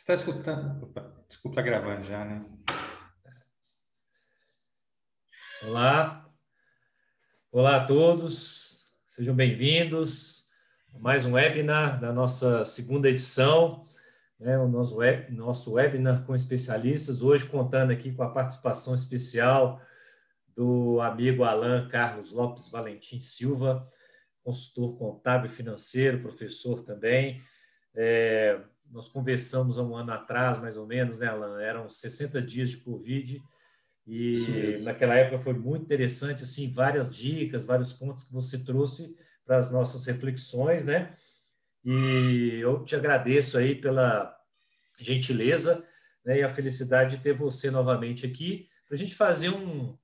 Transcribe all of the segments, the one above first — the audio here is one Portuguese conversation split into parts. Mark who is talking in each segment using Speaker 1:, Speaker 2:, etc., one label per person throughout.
Speaker 1: está escutando? Opa, desculpa, está gravando já, né?
Speaker 2: Olá, olá a todos, sejam bem-vindos a mais um webinar da nossa segunda edição, né, o nosso webinar com especialistas, hoje contando aqui com a participação especial do amigo Alan Carlos Lopes Valentim Silva, consultor contábil e financeiro, professor também. Nós conversamos há um ano atrás, mais ou menos, né, Alan? Eram 60 dias de Covid.
Speaker 1: Isso
Speaker 2: E
Speaker 1: mesmo.
Speaker 2: naquela época foi muito interessante, assim, várias dicas, vários pontos que você trouxe para as nossas reflexões, né? E eu te agradeço aí pela gentileza, né, e a felicidade de ter você novamente aqui para a gente fazer vamos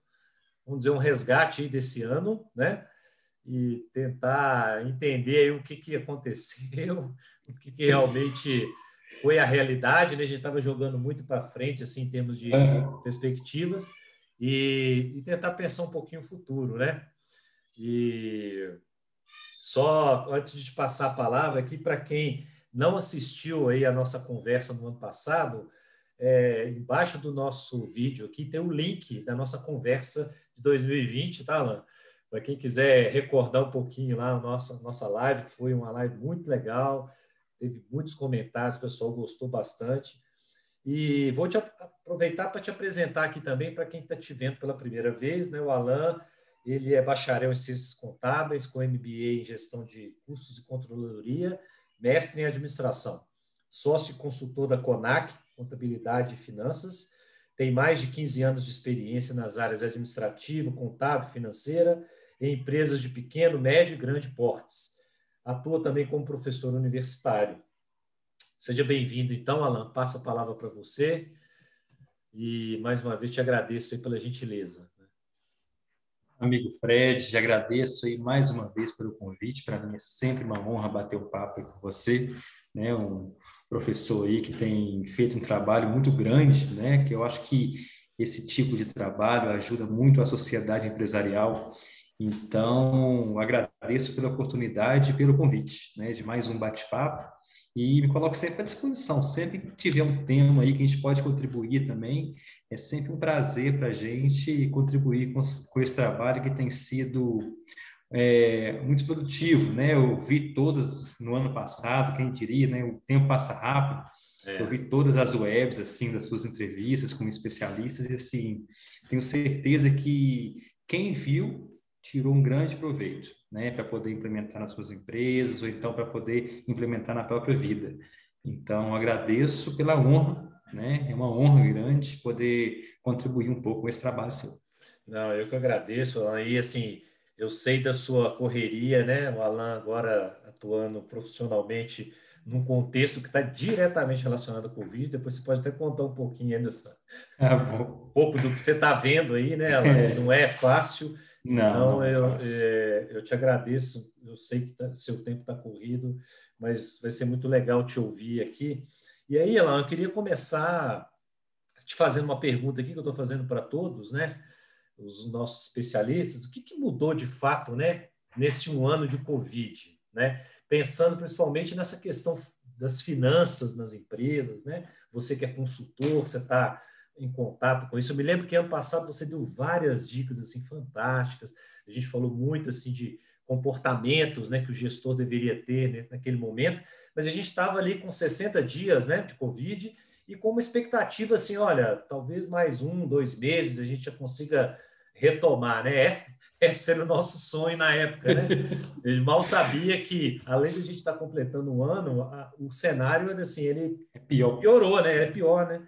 Speaker 2: dizer, um resgate aí desse ano, né? E tentar entender aí o que aconteceu, o que realmente foi a realidade, né? A gente estava jogando muito para frente, assim, em termos de
Speaker 1: Uhum.
Speaker 2: perspectivas, e tentar pensar um pouquinho o futuro, né? E só antes de te passar a palavra aqui, para quem não assistiu aí a nossa conversa no ano passado, embaixo do nosso vídeo aqui tem o link da nossa conversa de 2020, tá, Alan? Para quem quiser recordar um pouquinho lá a nossa live, que foi uma live muito legal, teve muitos comentários, o pessoal gostou bastante. E vou aproveitar para te apresentar aqui também para quem está te vendo pela primeira vez, né? O Alan, ele é bacharel em Ciências Contábeis, com MBA em Gestão de Custos e Controladoria, mestre em Administração, sócio e consultor da CONAC, Contabilidade e Finanças, tem mais de 15 anos de experiência nas áreas administrativa, contábil, financeira, em empresas de pequeno, médio e grande portes. Atua também como professor universitário. Seja bem-vindo, então, Alan. Passo a palavra para você e, mais uma vez, te agradeço aí pela gentileza.
Speaker 1: Amigo Fred, te agradeço aí mais uma vez pelo convite. Para mim é sempre uma honra bater o papo aí com você, né? Um professor aí que tem feito um trabalho muito grande, né? Que eu acho que esse tipo de trabalho ajuda muito a sociedade empresarial. Então, agradeço pela oportunidade e pelo convite, né? De mais um bate-papo e me coloco sempre à disposição. Sempre que tiver um tema aí que a gente pode contribuir também, é sempre um prazer para a gente contribuir com esse trabalho que tem sido muito produtivo, né? Eu vi todas no ano passado, quem diria, né? O tempo passa rápido. Eu
Speaker 2: É,
Speaker 1: vi todas as webs assim das suas entrevistas com especialistas e assim tenho certeza que quem viu tirou um grande proveito, né? Para poder implementar nas suas empresas ou então para poder implementar na própria vida. Então agradeço pela honra, né? É uma honra grande poder contribuir um pouco com esse trabalho seu.
Speaker 2: não, eu que agradeço, Alan. E, assim, eu sei da sua correria, né? O Alan agora atuando profissionalmente num contexto que está diretamente relacionado ao Covid. Depois você pode até contar um pouquinho aí
Speaker 1: Ah, bom.
Speaker 2: pouco do que você está vendo aí, né, Alan? Que não
Speaker 1: É,
Speaker 2: é fácil.
Speaker 1: não,
Speaker 2: Então,
Speaker 1: não é fácil.
Speaker 2: eu te agradeço. Eu sei que seu tempo está corrido, mas vai ser muito legal te ouvir aqui. E aí, Alan, eu queria começar te fazendo uma pergunta aqui que eu estou fazendo para todos, né? Os nossos especialistas. O que mudou de fato, né? Nesse um ano de Covid, né? Pensando principalmente nessa questão das finanças nas empresas, né? Você que é consultor, você está em contato com isso. Eu me lembro que ano passado você deu várias dicas assim fantásticas. A gente falou muito assim de comportamentos, né, que o gestor deveria ter, né, naquele momento, mas a gente estava ali com 60 dias, né, de Covid e com uma expectativa assim, olha, talvez mais 1, 2 meses a gente já consiga retomar, né? Esse era o nosso sonho na época, né? Ele mal sabia que, além de a gente estar completando um ano, o cenário, assim, ele
Speaker 1: É pior.
Speaker 2: piorou, né? É pior, né?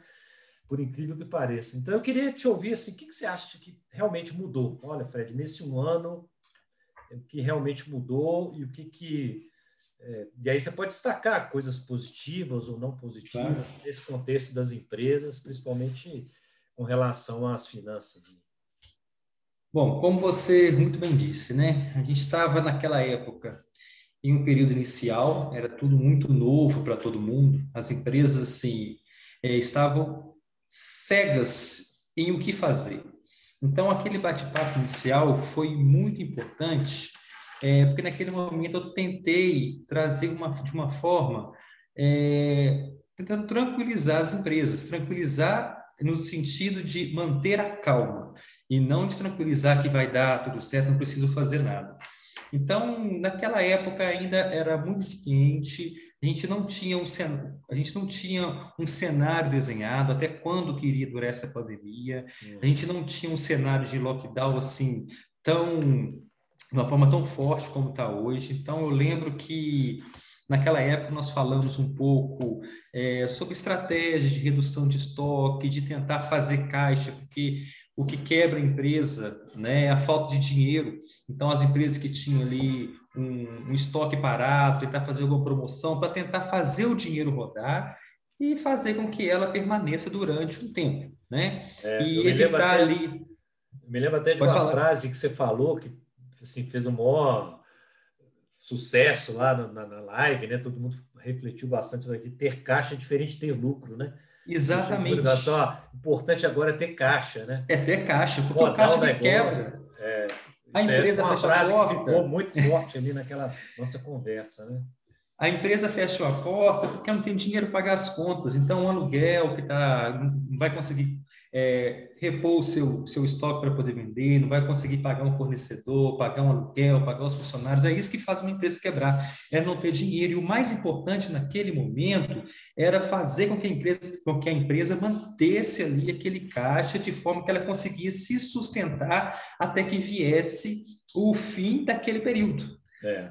Speaker 2: Por incrível que pareça. Então, eu queria te ouvir, assim, o que você acha que realmente mudou? Olha, Fred, nesse um ano, o que realmente mudou e o que e aí você pode destacar coisas positivas ou não
Speaker 1: Claro.
Speaker 2: positivas nesse contexto das empresas, principalmente com relação às finanças.
Speaker 1: Bom, como você muito bem disse, né? A gente estava naquela época em um período inicial, era tudo muito novo para todo mundo. As empresas assim estavam cegas em o que fazer. Então, aquele bate-papo inicial foi muito importante, porque naquele momento eu tentei trazer de uma forma, tentando tranquilizar as empresas, tranquilizar no sentido de manter a calma, e não de tranquilizar que vai dar tudo certo, não preciso fazer nada. Então, naquela época ainda era muito incipiente, a gente não tinha um cenário desenhado até quando que iria durar essa pandemia, a gente não tinha um cenário de lockdown assim de uma forma tão forte como está hoje. Então, eu lembro que naquela época nós falamos um pouco sobre estratégias de redução de estoque, de tentar fazer caixa, porque o que quebra a empresa, né, é a falta de dinheiro. Então, as empresas que tinham ali um estoque parado, tentar fazer alguma promoção para tentar fazer o dinheiro rodar e fazer com que ela permaneça durante um tempo, né?
Speaker 2: Eu
Speaker 1: E evitar ali...
Speaker 2: me lembro até de
Speaker 1: Pode
Speaker 2: uma
Speaker 1: falar.
Speaker 2: frase que você falou que assim, fez um maior sucesso lá na live, né? Todo mundo refletiu bastante sobre aqui. Ter caixa é diferente de ter lucro, né? Você tinha uma ligação,
Speaker 1: Exatamente.
Speaker 2: importante agora é ter caixa, né?
Speaker 1: É ter caixa, porque o
Speaker 2: Rodar o
Speaker 1: caixa que
Speaker 2: negócio.
Speaker 1: quebra, a
Speaker 2: Isso é
Speaker 1: empresa
Speaker 2: uma
Speaker 1: fecha a
Speaker 2: frase que ficou
Speaker 1: porta,
Speaker 2: muito forte ali naquela nossa conversa, né?
Speaker 1: a empresa fecha a porta porque não tem dinheiro para pagar as contas. Então, o aluguel que não vai conseguir repor o seu estoque para poder vender, não vai conseguir pagar um fornecedor, pagar um aluguel, pagar os funcionários. É isso que faz uma empresa quebrar, é não ter dinheiro. E o mais importante naquele momento era fazer com que a empresa mantesse ali aquele caixa de forma que ela conseguisse se sustentar até que viesse o fim daquele período.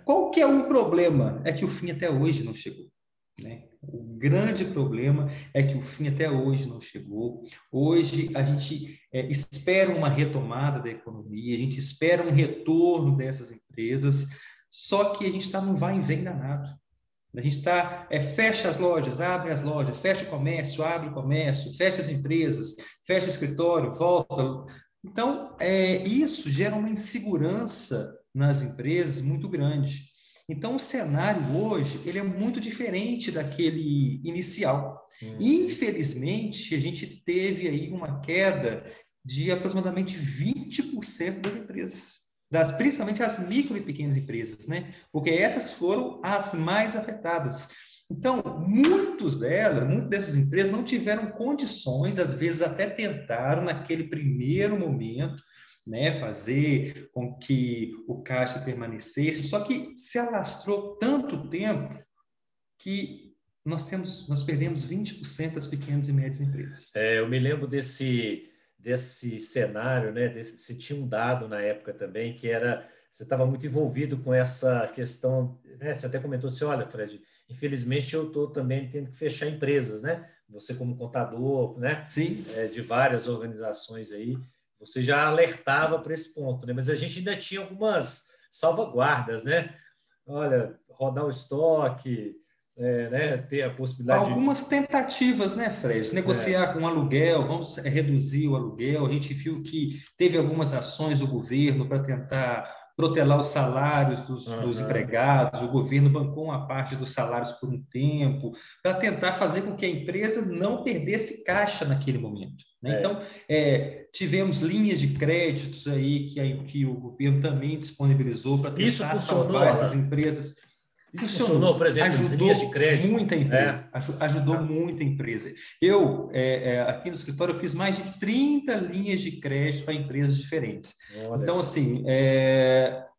Speaker 1: Qual que é o problema? É que o fim até hoje não chegou, né? O grande problema é que o fim até hoje não chegou. Hoje a gente espera uma retomada da economia, a gente espera um retorno dessas empresas, só que a gente está num vai e vem danado. A gente está, fecha as lojas, abre as lojas, fecha o comércio, abre o comércio, fecha as empresas, fecha o escritório, volta. Então, isso gera uma insegurança nas empresas muito grande. Então, o cenário hoje ele é muito diferente daquele inicial. Infelizmente, a gente teve aí uma queda de aproximadamente 20% das empresas, principalmente as micro e pequenas empresas, né? Porque essas foram as mais afetadas. Então, muitas dessas empresas não tiveram condições, às vezes até tentaram naquele primeiro momento, né, fazer com que o caixa permanecesse, só que se alastrou tanto tempo que nós perdemos 20% das pequenas e médias empresas.
Speaker 2: Eu me lembro desse cenário, né? Você tinha um dado na época também que era, você estava muito envolvido com essa questão, né? Você até comentou assim, olha, Fred, infelizmente eu estou também tendo que fechar empresas, né? Você como contador, né?
Speaker 1: Sim.
Speaker 2: De várias organizações aí, você já alertava para esse ponto, né? Mas a gente ainda tinha algumas salvaguardas, né? Olha, rodar o estoque, né? Ter a possibilidade
Speaker 1: Algumas tentativas, né, Fred? Negociar com aluguel, vamos reduzir o aluguel. A gente viu que teve algumas ações do governo para tentar protelar os salários dos empregados. O governo bancou uma parte dos salários por um tempo, para tentar fazer com que a empresa não perdesse caixa naquele momento, né? Então, tivemos linhas de créditos aí que o governo também disponibilizou para tentar salvar essas empresas.
Speaker 2: Isso funcionou, por exemplo, as linhas de crédito?
Speaker 1: Muita empresa, ajudou muita empresa. Eu, aqui no escritório, eu fiz mais de 30 linhas de crédito para empresas diferentes. Olha. Então, assim,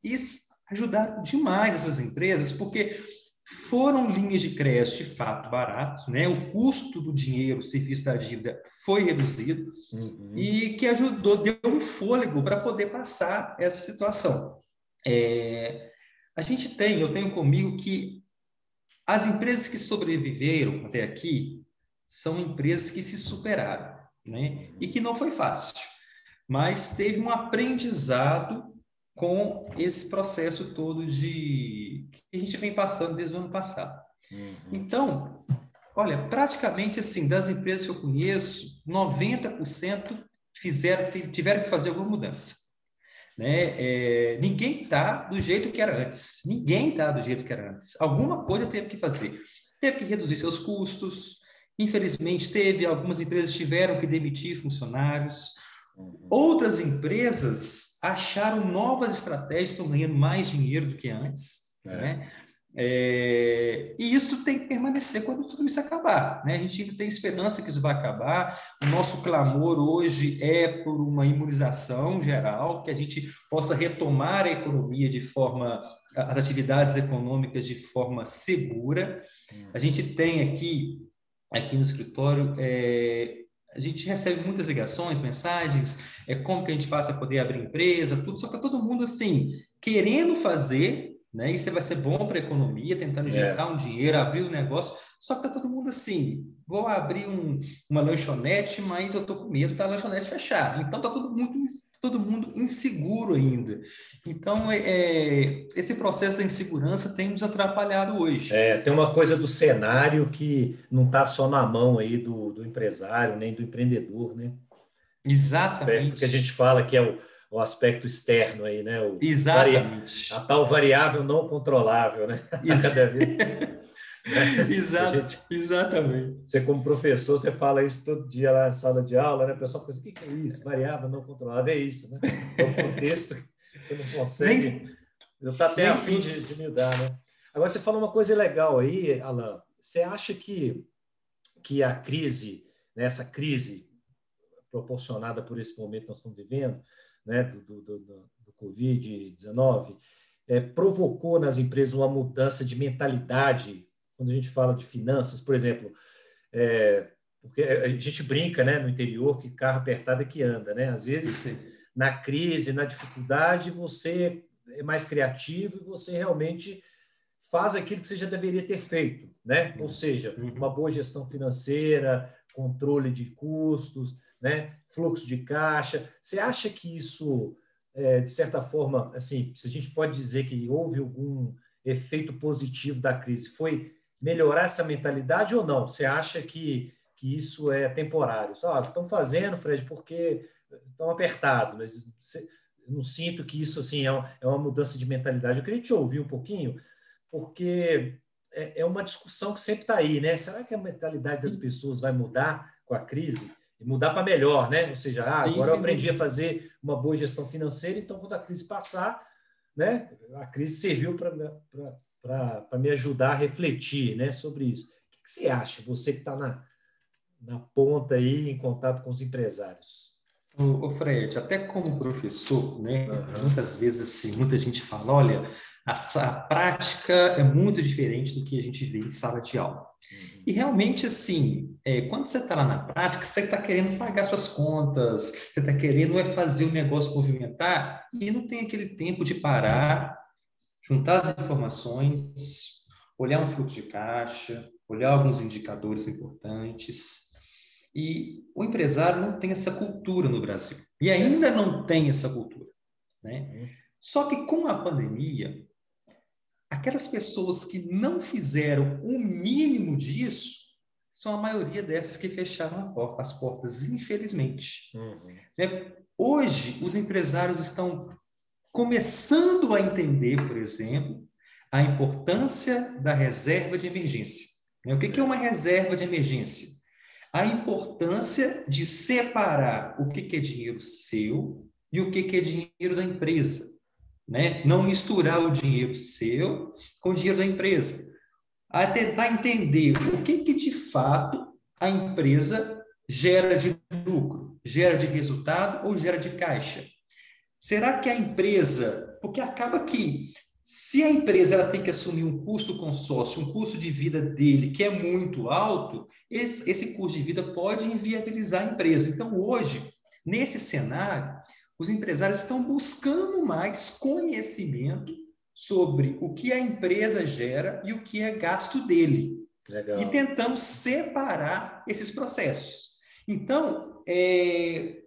Speaker 1: isso ajudaram demais essas empresas, porque foram linhas de crédito de fato baratas, né? O custo do dinheiro, o serviço da dívida foi reduzido e que ajudou, deu um fôlego para poder passar essa situação. Eu tenho comigo que as empresas que sobreviveram até aqui são empresas que se superaram, né? E que não foi fácil, mas teve um aprendizado com esse processo todo que a gente vem passando desde o ano passado. Então, olha, praticamente assim, das empresas que eu conheço, 90% tiveram que fazer alguma mudança. Né? Ninguém está do jeito que era antes. Ninguém está do jeito que era antes. Alguma coisa teve que fazer. Teve que reduzir seus custos. Infelizmente, algumas empresas tiveram que demitir funcionários. Outras empresas acharam novas estratégias, estão ganhando mais dinheiro do que antes. Né? E isso tem que permanecer quando tudo isso acabar, né? A gente ainda tem esperança que isso vai acabar. O nosso clamor hoje é por uma imunização geral, que a gente possa retomar a economia as atividades econômicas de forma segura. A gente tem aqui no escritório, a gente recebe muitas ligações, mensagens, como que a gente passa a poder abrir empresa, tudo, só que todo mundo assim, querendo fazer, né? Isso vai ser bom para a economia, tentando injetar um dinheiro, abrir um negócio, só que está todo mundo assim, vou abrir uma lanchonete, mas eu estou com medo da lanchonete fechar. Então está todo mundo inseguro ainda. Então, esse processo da insegurança tem nos atrapalhado hoje.
Speaker 2: Tem uma coisa do cenário que não está só na mão aí do empresário, nem do empreendedor, né?
Speaker 1: Exatamente.
Speaker 2: O aspecto que a gente fala que é o aspecto externo aí, né?
Speaker 1: Exatamente.
Speaker 2: A tal variável não controlável, né? Cada vez.
Speaker 1: Exatamente.
Speaker 2: Você, como professor, você fala isso todo dia lá na sala de aula, né? O pessoal fala assim, o que é isso? Variável não controlável, é isso, né? É o contexto que você não consegue. Eu estou até a fim de mudar, né? Agora, você falou uma coisa legal aí, Alan. Você acha que a crise, né, essa crise proporcionada por esse momento que nós estamos vivendo, né, do Covid-19, provocou nas empresas uma mudança de mentalidade? Quando a gente fala de finanças, por exemplo, porque a gente brinca, né, no interior que carro apertado é que anda, né? Às vezes, na crise, na dificuldade, você é mais criativo e você realmente faz aquilo que você já deveria ter feito, né? Ou seja, uma boa gestão financeira, controle de custos, né? Fluxo de caixa. Você acha que isso, de certa forma, assim, se a gente pode dizer que houve algum efeito positivo da crise, foi melhorar essa mentalidade ou não? Você acha que isso é temporário? Estão fazendo, Fred, porque estão apertados, mas eu não sinto que isso assim, é uma mudança de mentalidade. Eu queria te ouvir um pouquinho, porque é uma discussão que sempre está aí, né? Será que a mentalidade das pessoas vai mudar com a crise? E mudar para melhor, né? Ou seja, agora eu aprendi a fazer uma boa gestão financeira, então quando a crise passar, né? A crise serviu para me ajudar a refletir, né, sobre isso. O que você acha, você que está na ponta aí, em contato com os empresários?
Speaker 1: O Fred, até como professor, né, muitas vezes assim, muita gente fala, olha, a prática é muito diferente do que a gente vê em sala de aula. E realmente, assim, quando você está lá na prática, você está querendo pagar suas contas, você está querendo fazer o negócio movimentar e não tem aquele tempo de parar, juntar as informações, olhar um fluxo de caixa, olhar alguns indicadores importantes. E o empresário não tem essa cultura no Brasil. E ainda não tem essa cultura, né? Só que com a pandemia, aquelas pessoas que não fizeram o mínimo disso são a maioria dessas que fecharam as portas, infelizmente. Né? Hoje, os empresários estão começando a entender, por exemplo, a importância da reserva de emergência. O que é uma reserva de emergência? A importância de separar o que é dinheiro seu e o que é dinheiro da empresa. Né? Não misturar o dinheiro seu com o dinheiro da empresa. A tentar entender o que de fato a empresa gera de lucro, gera de resultado ou gera de caixa. Será que a empresa... Porque acaba que, se a empresa ela tem que assumir um custo consórcio, um custo de vida dele que é muito alto, esse custo de vida pode inviabilizar a empresa. Então, hoje, nesse cenário, os empresários estão buscando mais conhecimento sobre o que a empresa gera e o que é gasto dele.
Speaker 2: Legal.
Speaker 1: E tentando separar esses processos. Então,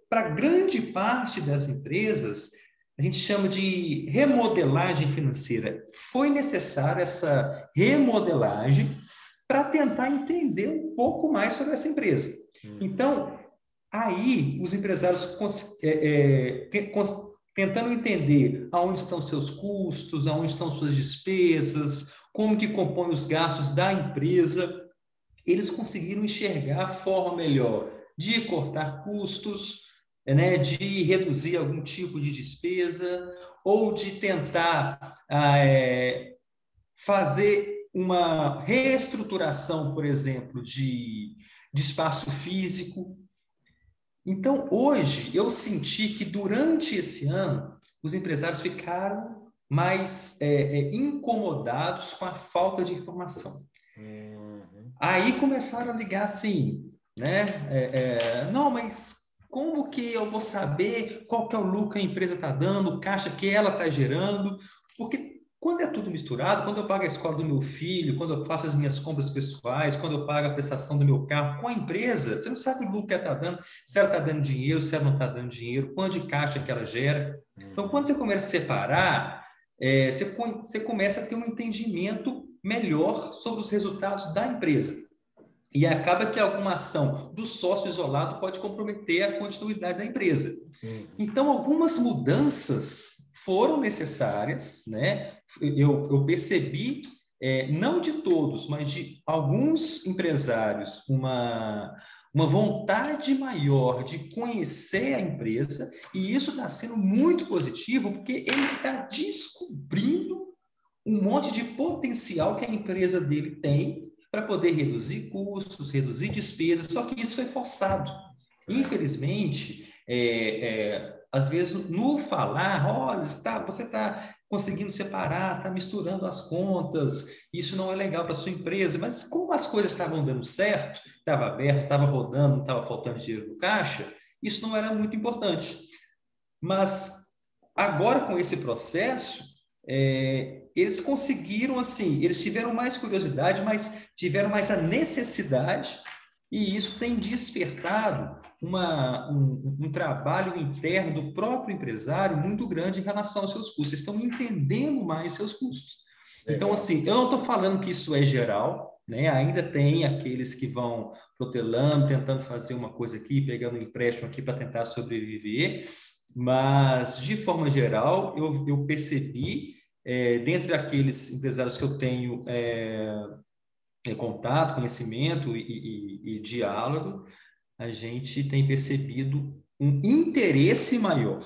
Speaker 1: para grande parte das empresas, a gente chama de remodelagem financeira. Foi necessária essa remodelagem para tentar entender um pouco mais sobre essa empresa. Então, aí os empresários tentando entender aonde estão seus custos, aonde estão suas despesas, como que compõem os gastos da empresa, eles conseguiram enxergar a forma melhor de cortar custos, né, de reduzir algum tipo de despesa, ou de tentar fazer uma reestruturação, por exemplo, de espaço físico. Então, hoje, eu senti que durante esse ano, os empresários ficaram mais incomodados com a falta de informação. Aí começaram a ligar assim, né? Não, mas como que eu vou saber qual que é o lucro que a empresa está dando, o caixa que ela está gerando? Porque quando é tudo misturado, quando eu pago a escola do meu filho, quando eu faço as minhas compras pessoais, quando eu pago a prestação do meu carro com a empresa, você não sabe o lucro que ela está dando, se ela está dando dinheiro, se ela não está dando dinheiro, quanto de caixa que ela gera. Então, quando você começa a separar, você começa a ter um entendimento melhor sobre os resultados da empresa. E acaba que alguma ação do sócio isolado pode comprometer a continuidade da empresa. Então, algumas mudanças foram necessárias, né? Eu percebi, não de todos, mas de alguns empresários, uma vontade maior de conhecer a empresa, e isso está sendo muito positivo, porque ele está descobrindo um monte de potencial que a empresa dele tem para poder reduzir custos, reduzir despesas, só que isso foi forçado. Infelizmente, às vezes, no falar, olha, você está conseguindo separar, está misturando as contas, isso não é legal para a sua empresa, mas como as coisas estavam dando certo, estava aberto, estava rodando, não estava faltando dinheiro no caixa, isso não era muito importante. Mas agora, com esse processo, eles conseguiram, assim, eles tiveram mais curiosidade, mas tiveram mais a necessidade, e isso tem despertado um trabalho interno do próprio empresário muito grande em relação aos seus custos. Eles estão entendendo mais seus custos. Legal. Então, assim, eu não estou falando que isso é geral, né? Ainda tem aqueles que vão protelando, tentando fazer uma coisa aqui, pegando um empréstimo aqui para tentar sobreviver, mas, de forma geral, eu percebi, dentro daqueles empresários que eu tenho contato, conhecimento e diálogo, a gente tem percebido um interesse maior,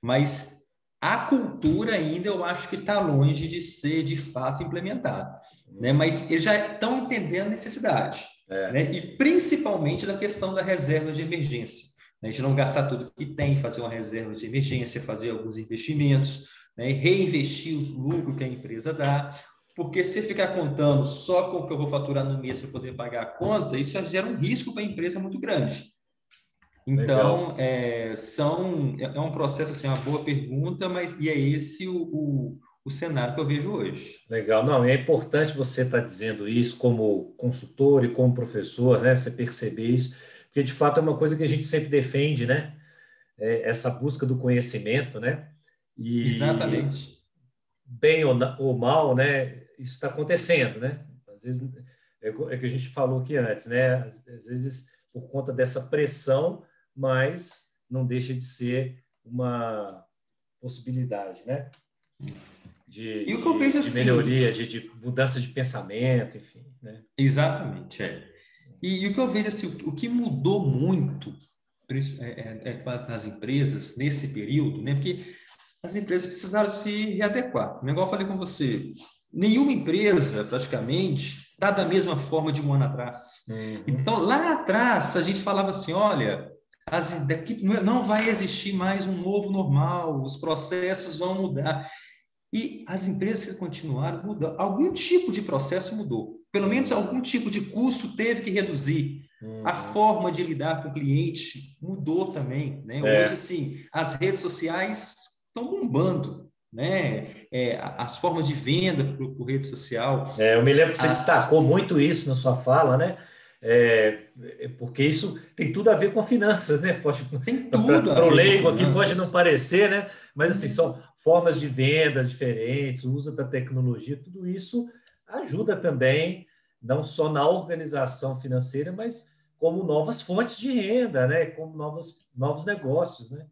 Speaker 1: mas a cultura ainda eu acho que está longe de ser, de fato, implementada, né? Mas eles já estão entendendo a necessidade, né? E principalmente da questão da reserva de emergência. A gente não gastar tudo que tem, fazer uma reserva de emergência, fazer alguns investimentos, né? Reinvestir o lucro que a empresa dá, porque se ficar contando só com o que eu vou faturar no mês para poder pagar a conta, isso já gera um risco para a empresa muito grande. Então, é um processo, assim, uma boa pergunta, mas e é esse o cenário que eu vejo hoje.
Speaker 2: Legal. Não, é importante você estar dizendo isso como consultor e como professor, né? Você perceber isso, porque de fato é uma coisa que a gente sempre defende, né? Essa busca do conhecimento, né? E
Speaker 1: exatamente.
Speaker 2: Bem ou mal, né? Isso está acontecendo, né? Às vezes é que a gente falou aqui antes, né? Às vezes por conta dessa pressão, mas não deixa de ser uma possibilidade, né?
Speaker 1: E o que eu vejo,
Speaker 2: de melhoria, de mudança de pensamento, enfim, né?
Speaker 1: Exatamente, E o que eu vejo, assim, o que mudou muito nas empresas nesse período, né? Porque as empresas precisaram se readequar. Igual eu falei com você, nenhuma empresa, praticamente, está da mesma forma de um ano atrás. Então, lá atrás, a gente falava assim, olha, daqui não vai existir mais um novo normal, os processos vão mudar. E as empresas que continuaram mudando, algum tipo de processo mudou. Pelo menos algum tipo de custo teve que reduzir. A forma de lidar com o cliente mudou também, né? Hoje, assim, as redes sociais estão bombando, né? As formas de venda por rede social.
Speaker 2: Eu me lembro que você destacou muito isso na sua fala, né? Porque isso tem tudo a ver com finanças, né?
Speaker 1: Tem tudo a ver com finanças.
Speaker 2: Para o leigo aqui pode não parecer, né? Mas assim, são formas de venda diferentes, o uso da tecnologia, tudo isso ajuda também, não só na organização financeira, mas como novas fontes de renda, né? Como novos negócios, né?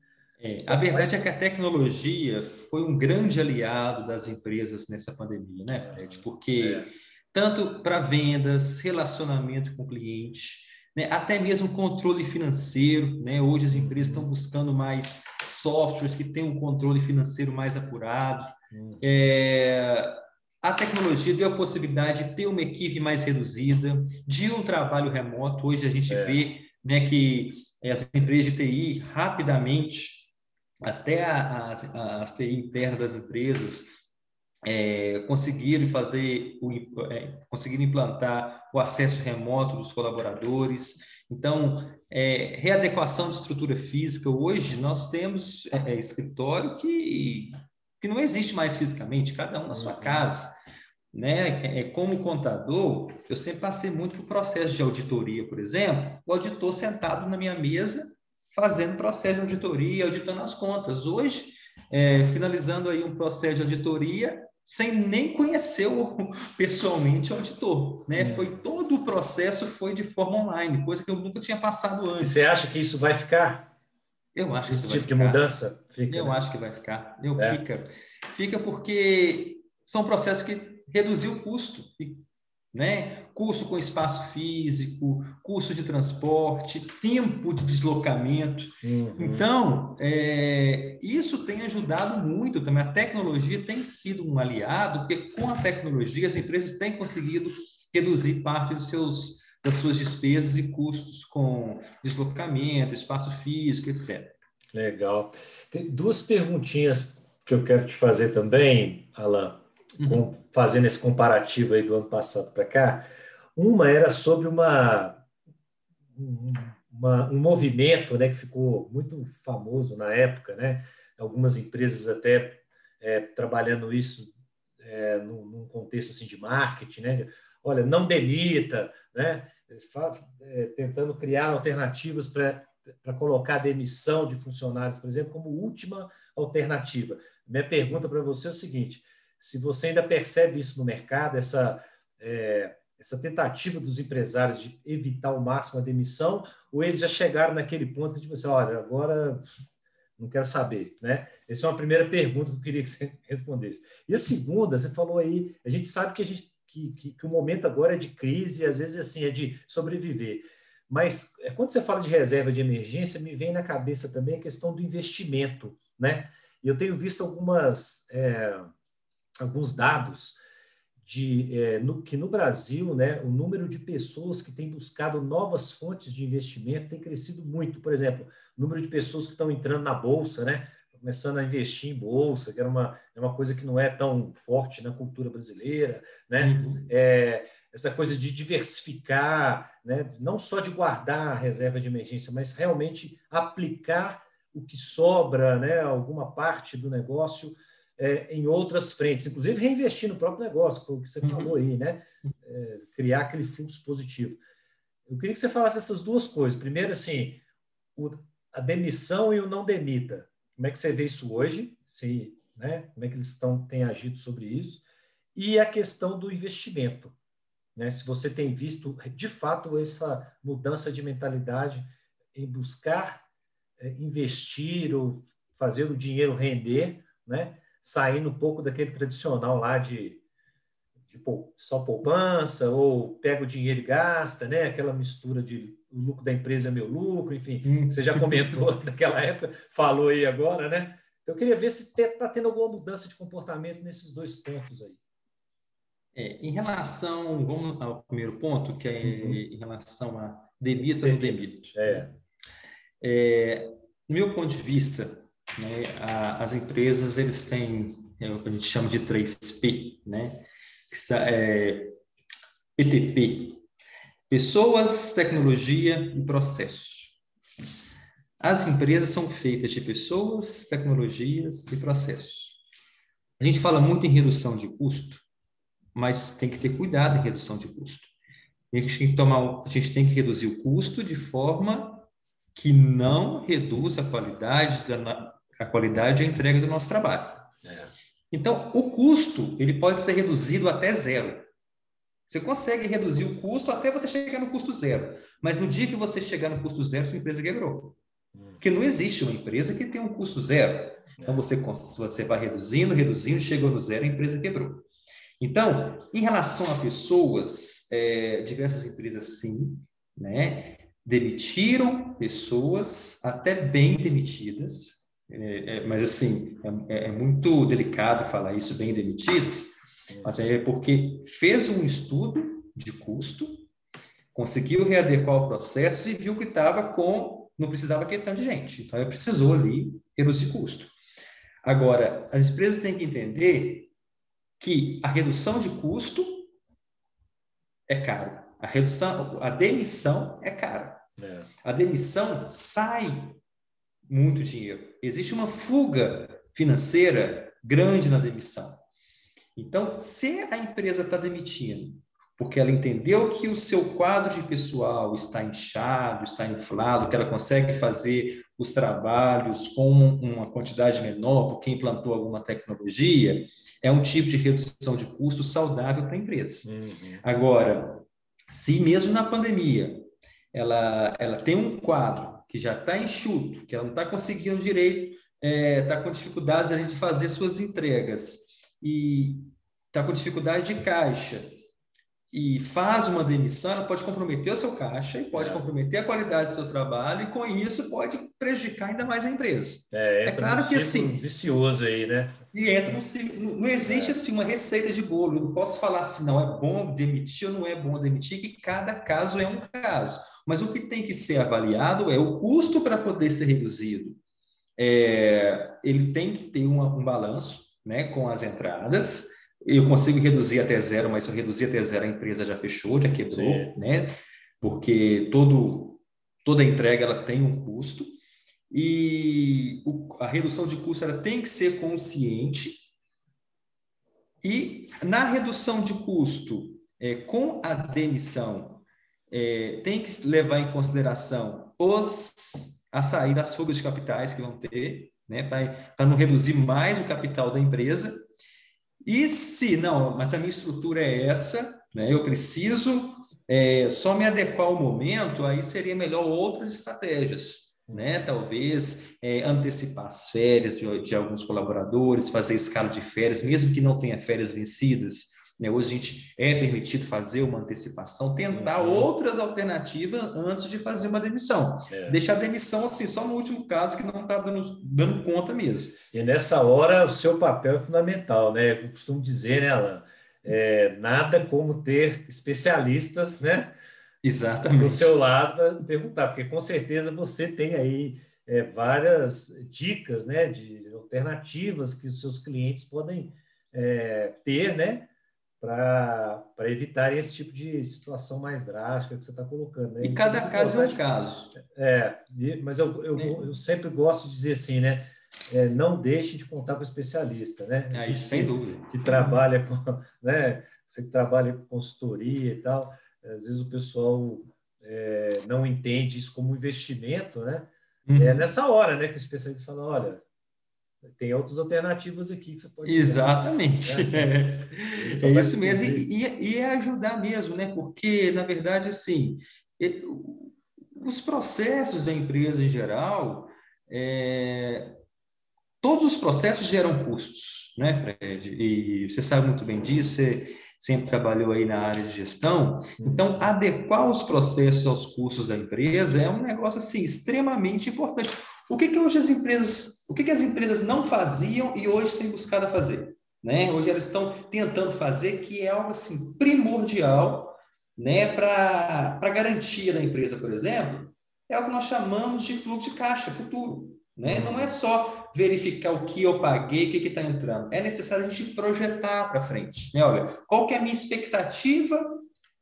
Speaker 1: A verdade é que a tecnologia foi um grande aliado das empresas nessa pandemia, né, Fred? Porque tanto para vendas, relacionamento com o cliente, né, até mesmo controle financeiro, né? Hoje as empresas estão buscando mais softwares que tenham um controle financeiro mais apurado. A tecnologia deu a possibilidade de ter uma equipe mais reduzida, de um trabalho remoto. Hoje a gente vê, né, que as empresas de TI rapidamente, até as TI internas das empresas, conseguiram conseguiram implantar o acesso remoto dos colaboradores. Então, readequação de estrutura física. Hoje nós temos escritório que não existe mais fisicamente, cada um na sua casa, né? Como contador, eu sempre passei muito por processo de auditoria, por exemplo, o auditor sentado na minha mesa, fazendo processo de auditoria, auditando as contas. Hoje, finalizando aí um processo de auditoria, sem nem conhecer pessoalmente o auditor, né? Todo o processo foi de forma online, coisa que eu nunca tinha passado antes.
Speaker 2: E você acha que isso vai ficar?
Speaker 1: Eu acho que
Speaker 2: esse
Speaker 1: isso
Speaker 2: tipo
Speaker 1: vai
Speaker 2: de
Speaker 1: ficar.
Speaker 2: Mudança fica,
Speaker 1: eu
Speaker 2: né?
Speaker 1: acho que vai ficar. Fica porque são processos que reduziu o custo, né? Custo com espaço físico, custo de transporte, tempo de deslocamento. Então, isso tem ajudado muito também. A tecnologia tem sido um aliado, porque com a tecnologia as empresas têm conseguido reduzir parte das suas despesas e custos com deslocamento, espaço físico, etc.
Speaker 2: Legal. Tem duas perguntinhas que eu quero te fazer também, Alan, fazendo esse comparativo aí do ano passado para cá. Uma era sobre um movimento, né, que ficou muito famoso na época, né? Algumas empresas até trabalhando isso num contexto assim de marketing, né? Olha, não demita, né? Tentando criar alternativas para colocar a demissão de funcionários, por exemplo, como última alternativa. Minha pergunta para você é o seguinte: se você ainda percebe isso no mercado, essa tentativa dos empresários de evitar ao máximo a demissão, ou eles já chegaram naquele ponto que, tipo assim, olha, agora não quero saber, né? Essa é uma primeira pergunta que eu queria que você respondesse. E a segunda, você falou aí, a gente sabe que o momento agora é de crise, às vezes assim, é de sobreviver. Mas quando você fala de reserva de emergência, me vem na cabeça também a questão do investimento, né? E eu tenho visto alguns dados que no Brasil, né, o número de pessoas que têm buscado novas fontes de investimento tem crescido muito. Por exemplo, o número de pessoas que estão entrando na Bolsa, né, começando a investir em Bolsa, que é uma coisa que não é tão forte na cultura brasileira, né? Essa coisa de diversificar, né, não só de guardar a reserva de emergência, mas realmente aplicar o que sobra, né, alguma parte do negócio em outras frentes, inclusive reinvestir no próprio negócio, que foi o que você falou aí, né? Criar aquele fluxo positivo. Eu queria que você falasse essas duas coisas. Primeiro, assim, a demissão e o não demita. Como é que você vê isso hoje? Né? Como é que eles têm agido sobre isso? E a questão do investimento. Né? Se você tem visto, de fato, essa mudança de mentalidade em buscar investir ou fazer o dinheiro render, né? Saindo um pouco daquele tradicional lá de só poupança, ou pega o dinheiro e gasta, né? Aquela mistura de o lucro da empresa é meu lucro, enfim, você já comentou daquela época, falou aí agora, né? Então, eu queria ver se está tendo alguma mudança de comportamento nesses dois pontos aí.
Speaker 1: Em relação, vamos ao primeiro ponto, que é em relação a demito ou não demito. Do meu ponto de vista, né, as empresas eles têm o que a gente chama de 3P, né? PTP, pessoas, tecnologia e processos. As empresas são feitas de pessoas, tecnologias e processos. A gente fala muito em redução de custo, mas tem que ter cuidado em redução de custo. A gente tem que reduzir o custo de forma que não reduz a qualidade e a entrega do nosso trabalho. Então, o custo ele pode ser reduzido até zero. Você consegue reduzir o custo até você chegar no custo zero. Mas no dia que você chegar no custo zero, sua empresa quebrou. Porque não existe uma empresa que tenha um custo zero. Então, você vai reduzindo, chegou no zero, a empresa quebrou. Então, em relação a pessoas, diversas empresas, sim, né, demitiram pessoas, até bem demitidas, mas, assim, é muito delicado falar isso, bem demitidas, Mas é porque fez um estudo de custo, conseguiu readequar o processo e viu que não precisava aquele tanto de gente. Então, ele precisou ali reduzir custo. Agora, as empresas têm que entender que a redução de custo é caro. A demissão é cara. A demissão sai muito dinheiro. Existe uma fuga financeira grande na demissão. Então, se a empresa está demitindo porque ela entendeu que o seu quadro de pessoal está inchado, está inflado, que ela consegue fazer os trabalhos com uma quantidade menor, porque implantou alguma tecnologia, é um tipo de redução de custo saudável para a empresa. Agora, se mesmo na pandemia ela tem um quadro que já está enxuto, que ela não está conseguindo direito, está com dificuldades ali de fazer suas entregas e está com dificuldade de caixa e faz uma demissão, ela pode comprometer o seu caixa e pode comprometer a qualidade do seu trabalho e com isso pode prejudicar ainda mais a empresa.
Speaker 2: É claro que assim, vicioso aí, né?
Speaker 1: E entra não existe assim uma receita de bolo. Eu não posso falar assim, não é bom demitir ou não é bom demitir, que cada caso é um caso. Mas o que tem que ser avaliado é o custo para poder ser reduzido. Ele tem que ter um balanço, né, com as entradas. Eu consigo reduzir até zero, mas se eu reduzir até zero, a empresa já fechou, já quebrou, né? Porque toda entrega ela tem um custo. E a redução de custo ela tem que ser consciente. E na redução de custo, com a demissão, tem que levar em consideração a saída das fugas de capitais que vão ter, né? Para não reduzir mais o capital da empresa. E se não, mas a minha estrutura é essa, né? Eu preciso só me adequar ao momento, aí seria melhor outras estratégias, né? Talvez antecipar as férias de alguns colaboradores, fazer escala de férias, mesmo que não tenha férias vencidas, né? Hoje a gente permitido fazer uma antecipação, tentar outras alternativas antes de fazer uma demissão. Deixar a demissão assim, só no último caso que não está dando conta mesmo.
Speaker 2: E nessa hora o seu papel é fundamental, né? Eu costumo dizer, né, Alan? Nada como ter especialistas, né?
Speaker 1: Exatamente.
Speaker 2: Do seu lado para perguntar, porque com certeza você tem aí várias dicas, né, de alternativas que os seus clientes podem ter, né, para evitar esse tipo de situação mais drástica que você está colocando. Né?
Speaker 1: E cada caso é um caso.
Speaker 2: Mas eu sempre gosto de dizer assim, né? Não deixe de contar com o especialista, né?
Speaker 1: Isso, sem dúvida.
Speaker 2: Que trabalha com, né? Você que trabalha com consultoria e tal, às vezes o pessoal não entende isso como investimento, né? Nessa hora, né? Que o especialista fala, olha, tem outras alternativas aqui que você pode
Speaker 1: Exatamente.
Speaker 2: Usar, né?
Speaker 1: É isso mesmo. E é ajudar mesmo, né? Porque, na verdade, assim, os processos da empresa em geral, todos os processos geram custos, né, Fred? E você sabe muito bem disso, você sempre trabalhou aí na área de gestão. Então, adequar os processos aos custos da empresa é um negócio, assim, extremamente importante. O que as empresas não faziam e hoje têm buscado a fazer? Né? Hoje elas estão tentando fazer, que é algo assim, primordial, né, para a garantia da empresa, por exemplo, é o que nós chamamos de fluxo de caixa futuro. Né? Não é só verificar o que eu paguei, o que está entrando. É necessário a gente projetar para frente. Né? Olha, qual que é a minha expectativa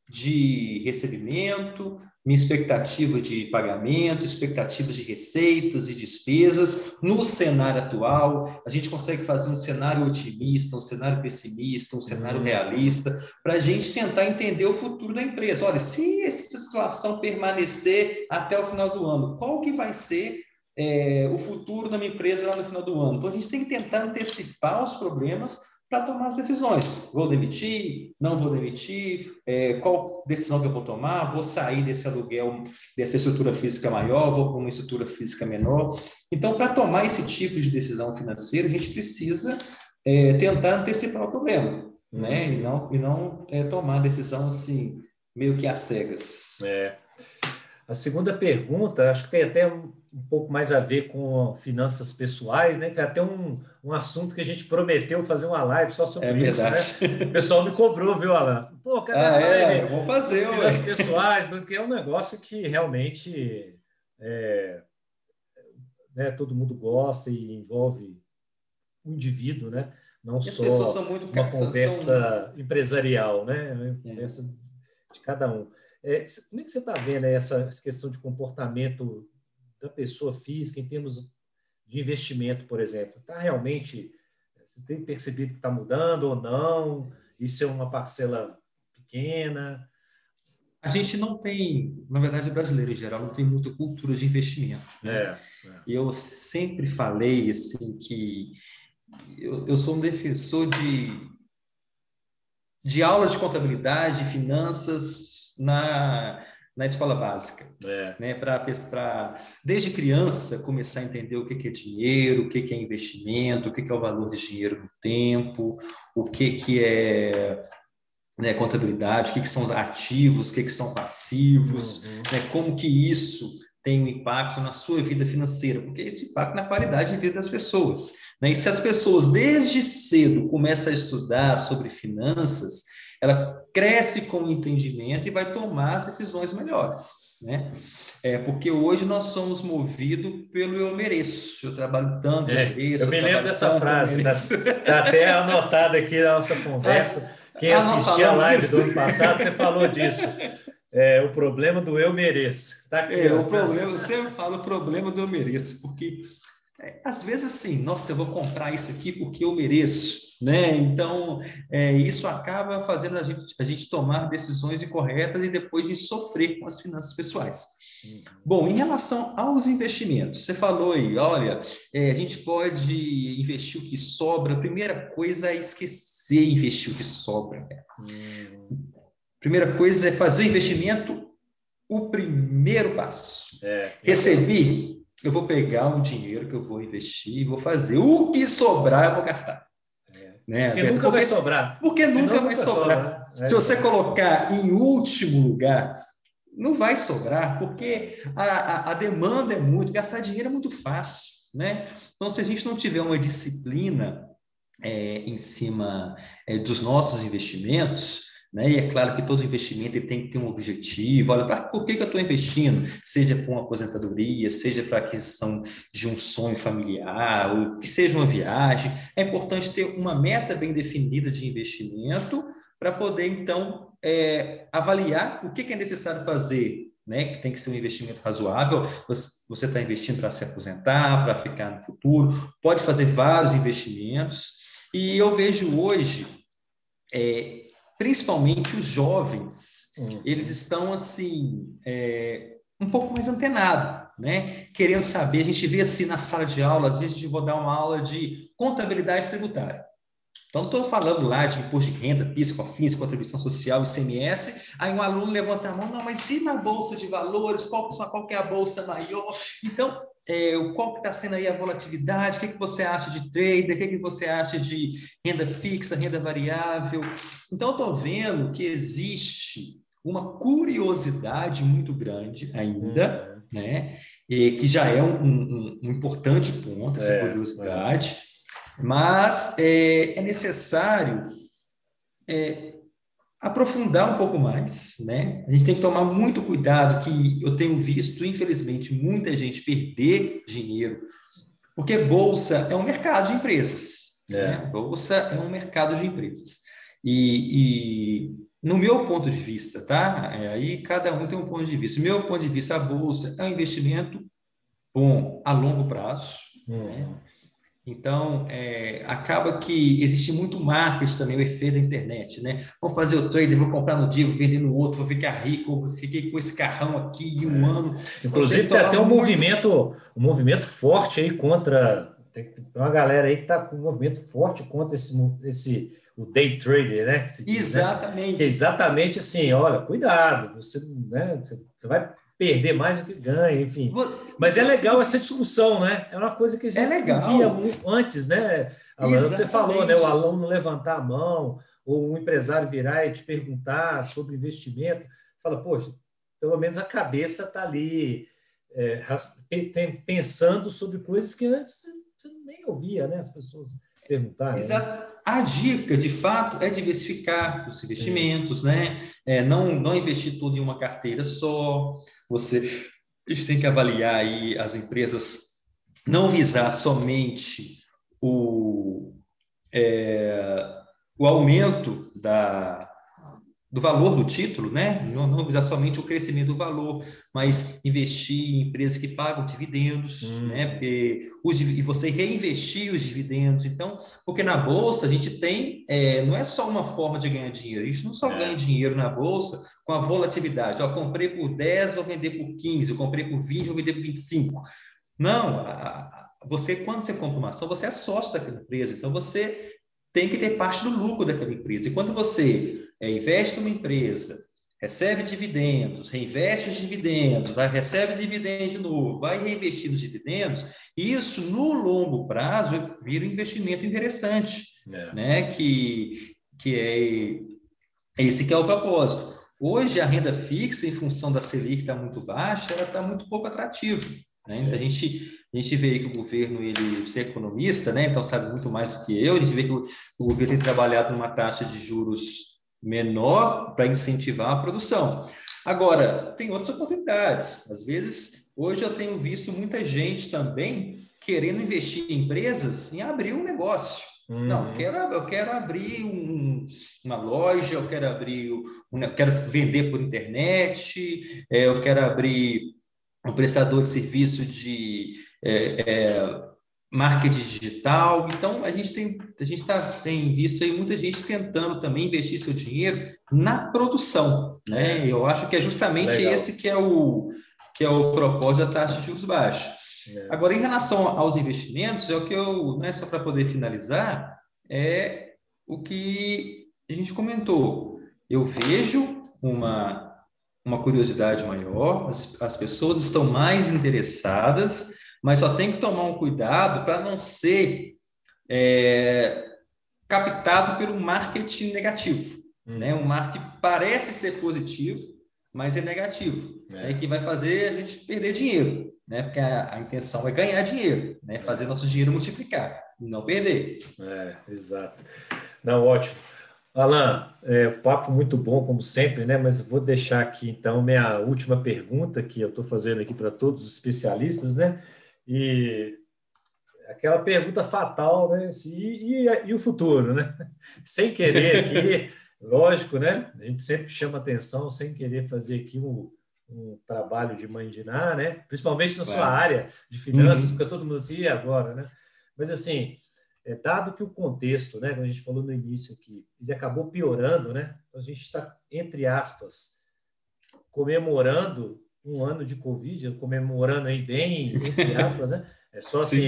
Speaker 1: de recebimento, minha expectativa de pagamento, expectativas de receitas e despesas no cenário atual. A gente consegue fazer um cenário otimista, um cenário pessimista, um cenário realista, para a gente tentar entender o futuro da empresa. Olha, se essa situação permanecer até o final do ano, qual que vai ser o futuro da minha empresa lá no final do ano? Então, a gente tem que tentar antecipar os problemas para tomar as decisões. Vou demitir? Não vou demitir? Qual decisão que eu vou tomar? Vou sair desse aluguel, dessa estrutura física maior? Vou para uma estrutura física menor? Então, para tomar esse tipo de decisão financeira, a gente precisa tentar antecipar o problema, né? E não tomar decisão assim, meio que às cegas.
Speaker 2: A segunda pergunta, acho que tem até um pouco mais a ver com finanças pessoais, né? Que é até um assunto que a gente prometeu fazer uma live só
Speaker 1: É
Speaker 2: sobre isso,
Speaker 1: verdade.
Speaker 2: né? O pessoal me cobrou, viu, Alan? Pô, cadê a
Speaker 1: Ah, é?
Speaker 2: live
Speaker 1: Vamos
Speaker 2: sobre
Speaker 1: fazer,
Speaker 2: finanças
Speaker 1: ué.
Speaker 2: pessoais? Que é um negócio que realmente né, todo mundo gosta e envolve o indivíduo, né? Não
Speaker 1: E as pessoas
Speaker 2: só
Speaker 1: são muito...
Speaker 2: uma
Speaker 1: São,
Speaker 2: conversa empresarial, né? Uma
Speaker 1: é.
Speaker 2: conversa de cada um. Como é que você está vendo aí essa questão de comportamento da pessoa física em termos de investimento, por exemplo? Está realmente, você tem percebido que está mudando ou não? Isso é uma parcela pequena?
Speaker 1: A gente não tem, na verdade, o brasileiro em geral não tem muita cultura de investimento, né?
Speaker 2: É,
Speaker 1: E eu sempre falei assim que eu sou um defensor de aula de contabilidade, de finanças na escola básica,
Speaker 2: é,
Speaker 1: né? Desde criança, começar a entender o que é dinheiro, o que é investimento, o que é o valor de dinheiro no tempo, o que é, né, contabilidade, o que são os ativos, o que são passivos,
Speaker 2: uhum,
Speaker 1: né, como que isso tem um impacto na sua vida financeira, porque isso impacta na qualidade de vida das pessoas. Né? E se as pessoas desde cedo começam a estudar sobre finanças, ela cresce com o entendimento e vai tomar as decisões melhores. Né? Porque hoje nós somos movidos pelo eu mereço. Eu trabalho tanto, eu
Speaker 2: eu
Speaker 1: mereço, eu
Speaker 2: me lembro
Speaker 1: trabalho
Speaker 2: dessa
Speaker 1: tanto, eu
Speaker 2: frase,
Speaker 1: mereço.
Speaker 2: tá até anotado aqui na nossa conversa. Quem
Speaker 1: Nós
Speaker 2: assistia a
Speaker 1: falamos
Speaker 2: live do
Speaker 1: isso.
Speaker 2: ano passado, você falou disso. O problema do eu mereço. Está aqui, ó.
Speaker 1: O problema, eu sempre falo o problema do eu mereço, porque às vezes assim, nossa, eu vou comprar isso aqui porque eu mereço, né? Então, isso acaba fazendo a gente tomar decisões incorretas e depois de sofrer com as finanças pessoais.
Speaker 2: Uhum.
Speaker 1: Bom, em relação aos investimentos, você falou aí, olha, a gente pode investir o que sobra. A primeira coisa é esquecer investir o que sobra. Né?
Speaker 2: Uhum.
Speaker 1: Primeira coisa é fazer o investimento o primeiro passo.
Speaker 2: Legal.
Speaker 1: Recebi, eu vou pegar um dinheiro que eu vou investir e vou fazer. O que sobrar, eu vou gastar. Né?
Speaker 2: Porque nunca vai
Speaker 1: Porque,
Speaker 2: sobrar.
Speaker 1: porque
Speaker 2: Senão
Speaker 1: nunca vai
Speaker 2: nunca
Speaker 1: sobrar.
Speaker 2: sobra, né?
Speaker 1: Se você colocar em último lugar, não vai sobrar, porque a demanda é muito, gastar dinheiro é muito fácil. Né? Então, se a gente não tiver uma disciplina em cima dos nossos investimentos, né? E é claro que todo investimento ele tem que ter um objetivo. Olha, por que eu estou investindo? Seja para uma aposentadoria, seja para a aquisição de um sonho familiar, ou que seja uma viagem. É importante ter uma meta bem definida de investimento para poder, então, avaliar o que é necessário fazer. Né, que tem que ser um investimento razoável. Você está investindo para se aposentar, para ficar no futuro, pode fazer vários investimentos. E eu vejo hoje, principalmente os jovens, eles
Speaker 2: Uhum.
Speaker 1: estão assim, um pouco mais antenados, né? Querendo saber, a gente vê assim na sala de aula, às vezes eu vou dar uma aula de contabilidade tributária. Então, estou falando lá de imposto de renda, PIS, COFINS, contribuição social, ICMS, aí um aluno levanta a mão, não, mas e na Bolsa de Valores, qual que é a bolsa maior? Então, qual que está sendo aí a volatilidade, o que você acha de trader, o que você acha de renda fixa, renda variável? Então, estou vendo que existe uma curiosidade muito grande ainda,
Speaker 2: Uhum.
Speaker 1: né? Que já é um importante ponto, essa
Speaker 2: É, é.
Speaker 1: curiosidade, mas é necessário aprofundar um pouco mais, né? A gente tem que tomar muito cuidado, que eu tenho visto, infelizmente, muita gente perder dinheiro, porque bolsa é um mercado de empresas, né?
Speaker 2: É.
Speaker 1: Bolsa é um mercado de empresas. E no meu ponto de vista, tá? Aí cada um tem um ponto de vista. No meu ponto de vista, a bolsa é um investimento bom a longo prazo, né?
Speaker 2: Uhum.
Speaker 1: Então, acaba que existe muito marketing também, o efeito da internet, né? Vou fazer o trade, vou comprar no dia, vou vender no outro, vou ficar rico, fiquei com esse carrão aqui em um ano. Então, tem que
Speaker 2: Inclusive, tem
Speaker 1: tomar
Speaker 2: até
Speaker 1: muito...
Speaker 2: um movimento forte aí contra. Tem uma galera aí que está com um movimento forte contra o day trader, né? Se diz, né? Que é
Speaker 1: Exatamente.
Speaker 2: exatamente assim: olha, cuidado, você, né, você vai perder mais do que ganha, enfim. Mas é legal essa discussão, né? É uma coisa que a
Speaker 1: É
Speaker 2: gente não via
Speaker 1: legal.
Speaker 2: antes, né, Alan? Você falou, né? O
Speaker 1: Exatamente.
Speaker 2: aluno levantar a mão, ou um empresário virar e te perguntar sobre investimento. Você fala, poxa. pelo menos a cabeça está ali pensando sobre coisas que antes você nem ouvia, né? As pessoas perguntarem, né?
Speaker 1: Exato. A dica, de fato, é diversificar os investimentos, né? Não investir tudo em uma carteira só. A gente tem que avaliar aí as empresas, não visar somente o, é, o aumento do valor do título, né? Não visar somente o crescimento do valor, mas investir em empresas que pagam dividendos, né? E você reinvestir os dividendos. Então, porque na bolsa a gente tem, não é só uma forma de ganhar dinheiro, a gente não só ganha dinheiro na bolsa com a volatilidade. Ó, comprei por 10, vou vender por 15, eu comprei por 20, vou vender por 25. Não, quando você compra uma ação, você é sócio daquela empresa, então você tem que ter parte do lucro daquela empresa. E quando você investe numa empresa, recebe dividendos, reinveste os dividendos, recebe dividendos de novo, vai reinvestir nos dividendos, isso no longo prazo vira um investimento interessante, né? Esse que é o propósito. Hoje a renda fixa, em função da Selic estar muito baixa, ela está muito pouco atrativa. Né? Então, a gente vê que o governo, ele é economista, né? Então sabe muito mais do que eu, a gente vê que o governo tem trabalhado numa taxa de juros menor para incentivar a produção. Agora, tem outras oportunidades. Às vezes, hoje eu tenho visto muita gente também querendo investir em empresas em abrir um negócio. Não, eu quero abrir uma loja, eu quero vender por internet, eu quero abrir um prestador de serviço de marketing digital. Então, a gente tem visto aí muita gente tentando também investir seu dinheiro na produção, né? Eu acho que é justamente esse que é o propósito da taxa de juros baixa. Agora, em relação aos investimentos, só para poder finalizar, é o que a gente comentou. Eu vejo uma curiosidade maior, as pessoas estão mais interessadas, mas só tem que tomar um cuidado para não ser captado pelo marketing negativo, né? Um marketing que parece ser positivo, mas é negativo, que vai fazer a gente perder dinheiro, né? Porque a intenção é ganhar dinheiro, né? Fazer nosso dinheiro multiplicar, não perder.
Speaker 2: Exato. Não, ótimo. Alan, papo muito bom, como sempre, né? Mas vou deixar aqui, então, minha última pergunta, que eu estou fazendo aqui para todos os especialistas, né? E aquela pergunta fatal, né? E o futuro, né? Sem querer aqui, lógico, né? A gente sempre chama atenção, sem querer fazer aqui um trabalho de mandinar, né? Principalmente na sua área de finanças, porque todo mundo assim, agora, né? Mas, assim, dado que o contexto, né? Como a gente falou no início aqui, ele acabou piorando, né? A gente está, entre aspas, comemorando um ano de Covid, comemorando aí bem, entre aspas, né? É só assim,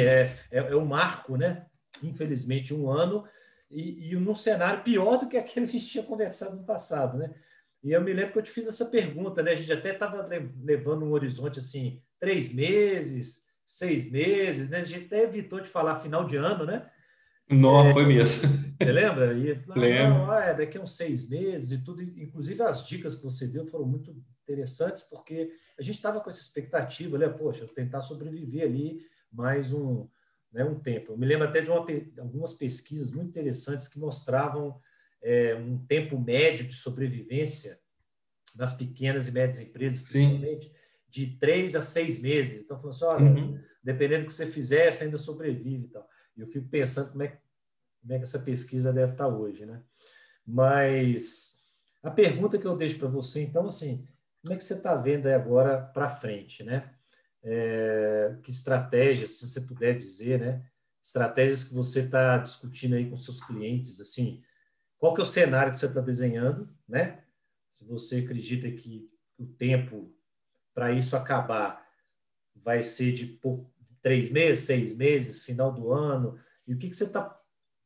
Speaker 2: um marco, né? Infelizmente, um ano, e num cenário pior do que aquele que a gente tinha conversado no passado, né? E eu me lembro que eu te fiz essa pergunta, né? A gente até estava levando um horizonte assim, 3 meses, 6 meses, né? A gente até evitou de falar final de ano, né?
Speaker 1: Não, foi mesmo.
Speaker 2: Você lembra? E
Speaker 1: Lembro.
Speaker 2: daqui a uns 6 meses e tudo. Inclusive, as dicas que você deu foram muito interessantes, porque a gente estava com essa expectativa, né? Poxa, tentar sobreviver ali mais um tempo. Eu me lembro até de algumas pesquisas muito interessantes que mostravam um tempo médio de sobrevivência nas pequenas e médias empresas, principalmente, de 3 a 6 meses. Então, falando assim, olha, dependendo do que você fizer, você ainda sobrevive e tal. E eu fico pensando como é que essa pesquisa deve estar hoje, né? Mas a pergunta que eu deixo para você, então, assim, como é que você está vendo aí agora para frente, né? Que estratégias, se você puder dizer, né? Estratégias que você está discutindo aí com seus clientes, assim, qual que é o cenário que você está desenhando, né? Se você acredita que o tempo para isso acabar vai ser de 3 meses, 6 meses, final do ano, e o que você está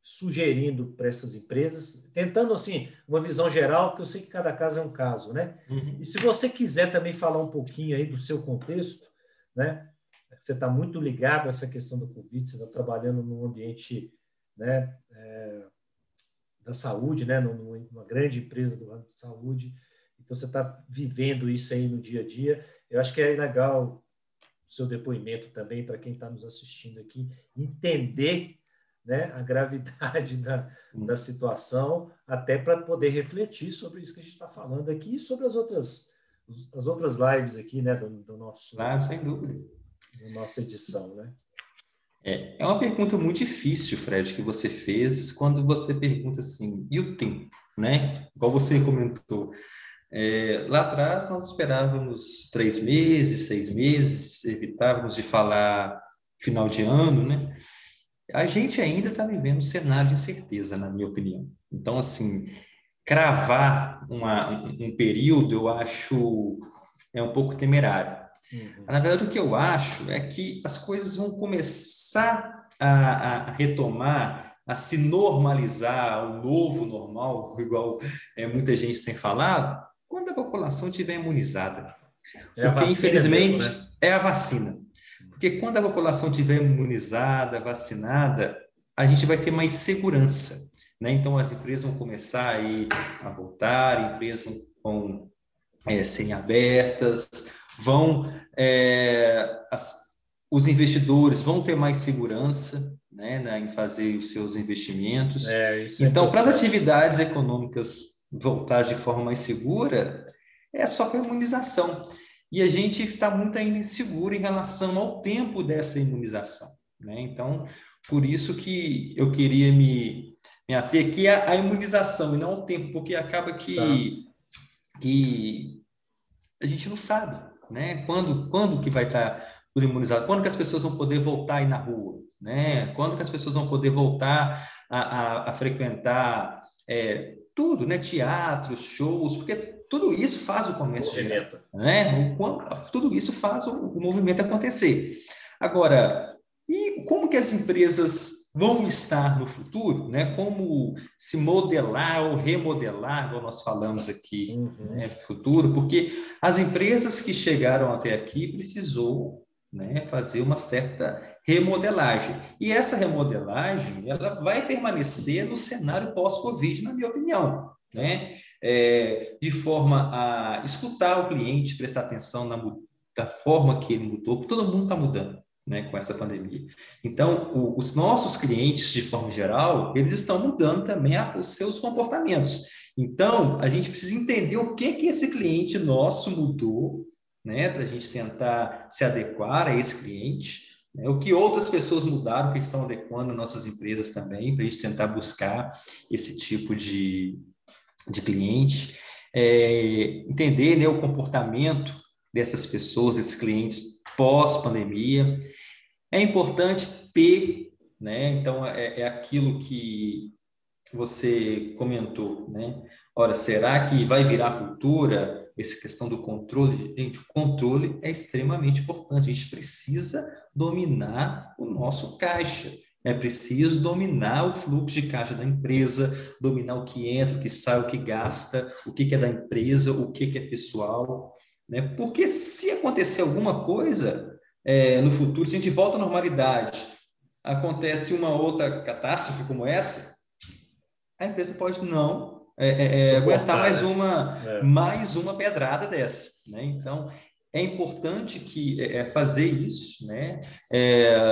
Speaker 2: sugerindo para essas empresas, tentando, assim, uma visão geral, porque eu sei que cada caso é um caso, né? E se você quiser também falar um pouquinho aí do seu contexto, né? Você está muito ligado a essa questão do Covid, você está trabalhando num ambiente, né, da saúde, né? Numa grande empresa do ramo de saúde. então você está vivendo isso aí no dia a dia. Eu acho que é legal o seu depoimento também para quem está nos assistindo aqui, entender, né, a gravidade da situação, até para poder refletir sobre isso que a gente está falando aqui e sobre as outras lives aqui, né, do nosso,
Speaker 1: Claro, sem dúvida.
Speaker 2: da nossa edição, né?
Speaker 1: É uma pergunta muito difícil, Fred, que você fez quando você pergunta assim, e o tempo, né? Igual você comentou. Lá atrás nós esperávamos 3 meses, 6 meses, evitávamos de falar final de ano, né? A gente ainda está vivendo um cenário de incerteza, na minha opinião. Então, assim, cravar um período, eu acho um pouco temerário.
Speaker 2: Uhum.
Speaker 1: Na verdade, o que eu acho é que as coisas vão começar a retomar, a se normalizar, o novo normal, igual muita gente tem falado, quando a população estiver imunizada.
Speaker 2: É a
Speaker 1: Porque,
Speaker 2: vacina mesmo,
Speaker 1: infelizmente,
Speaker 2: né?
Speaker 1: é a vacina. Porque quando a população estiver imunizada, vacinada, a gente vai ter mais segurança, né? Então, as empresas vão começar aí a voltar, empresas vão serem abertas, os investidores vão ter mais segurança, né, em fazer os seus investimentos.
Speaker 2: Isso é
Speaker 1: Então, para as
Speaker 2: importante.
Speaker 1: atividades econômicas voltar de forma mais segura, é só com a imunização. E a gente está muito ainda inseguro em relação ao tempo dessa imunização, né? Então, por isso que eu queria me ater aqui à imunização e não ao tempo, porque acaba
Speaker 2: Tá.
Speaker 1: que a gente não sabe, né? Quando que vai estar tudo imunizado? Quando que as pessoas vão poder voltar aí na rua, né? Quando que as pessoas vão poder voltar a frequentar tudo, né? Teatros, shows, porque tudo isso faz o comércio girar,
Speaker 2: Movimenta.
Speaker 1: né? Tudo isso faz o movimento acontecer. Agora, e como que as empresas vão estar no futuro, né? Como se modelar ou remodelar, como nós falamos aqui, né? Futuro, porque as empresas que chegaram até aqui precisou, né, fazer uma certa remodelagem. E essa remodelagem, ela vai permanecer no cenário pós-Covid, na minha opinião, né? De forma a escutar o cliente, prestar atenção da forma que ele mudou, porque todo mundo está mudando, né, com essa pandemia. Então, os nossos clientes, de forma geral, eles estão mudando também os seus comportamentos. Então, a gente precisa entender o que esse cliente nosso mudou, né, para a gente tentar se adequar a esse cliente, né, o que outras pessoas mudaram, que estão adequando nossas empresas também, para a gente tentar buscar esse tipo de cliente, entender, né, o comportamento dessas pessoas, desses clientes pós-pandemia. É importante ter, né? Então, é aquilo que você comentou, né? Ora, será que vai virar cultura essa questão do controle? Gente, o controle é extremamente importante. A gente precisa dominar o nosso caixa. É preciso dominar o fluxo de caixa da empresa, dominar o que entra, o que sai, o que gasta, o que é da empresa, o que é pessoal, né? Porque se acontecer alguma coisa no futuro, se a gente volta à normalidade, acontece uma outra catástrofe como essa, a empresa pode não aguentar
Speaker 2: Suportar,
Speaker 1: mais
Speaker 2: né?
Speaker 1: mais uma pedrada dessa, né? Então, é importante fazer isso, né?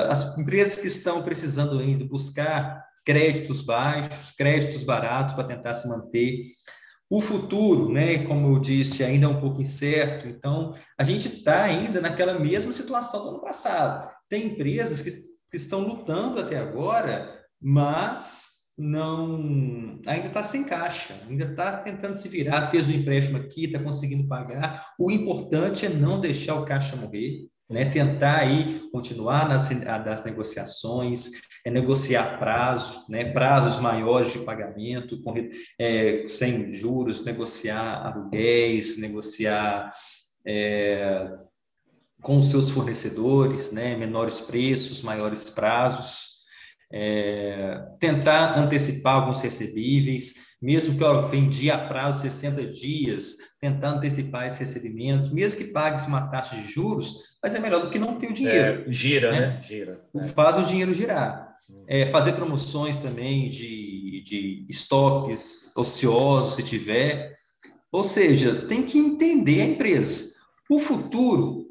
Speaker 1: As empresas que estão precisando ainda buscar créditos baixos, créditos baratos para tentar se manter. O futuro, né, como eu disse, ainda é um pouco incerto, então a gente está ainda naquela mesma situação do ano passado. Tem empresas que estão lutando até agora, mas não ainda está sem caixa, ainda está tentando se virar, fez um empréstimo aqui, está conseguindo pagar. O importante é não deixar o caixa morrer, né? Tentar aí continuar das negociações, negociar prazo, né? Prazos maiores de pagamento, sem juros, negociar aluguéis, negociar com os seus fornecedores, né? Menores preços, maiores prazos. Tentar antecipar alguns recebíveis, mesmo que eu vendi a prazo 60 dias, tentar antecipar esse recebimento, mesmo que pague uma taxa de juros, mas é melhor do que não ter o dinheiro.
Speaker 2: Gira, né?
Speaker 1: Gira. Faz o dinheiro girar. Fazer promoções também de estoques ociosos, se tiver. Ou seja, tem que entender a empresa. O futuro,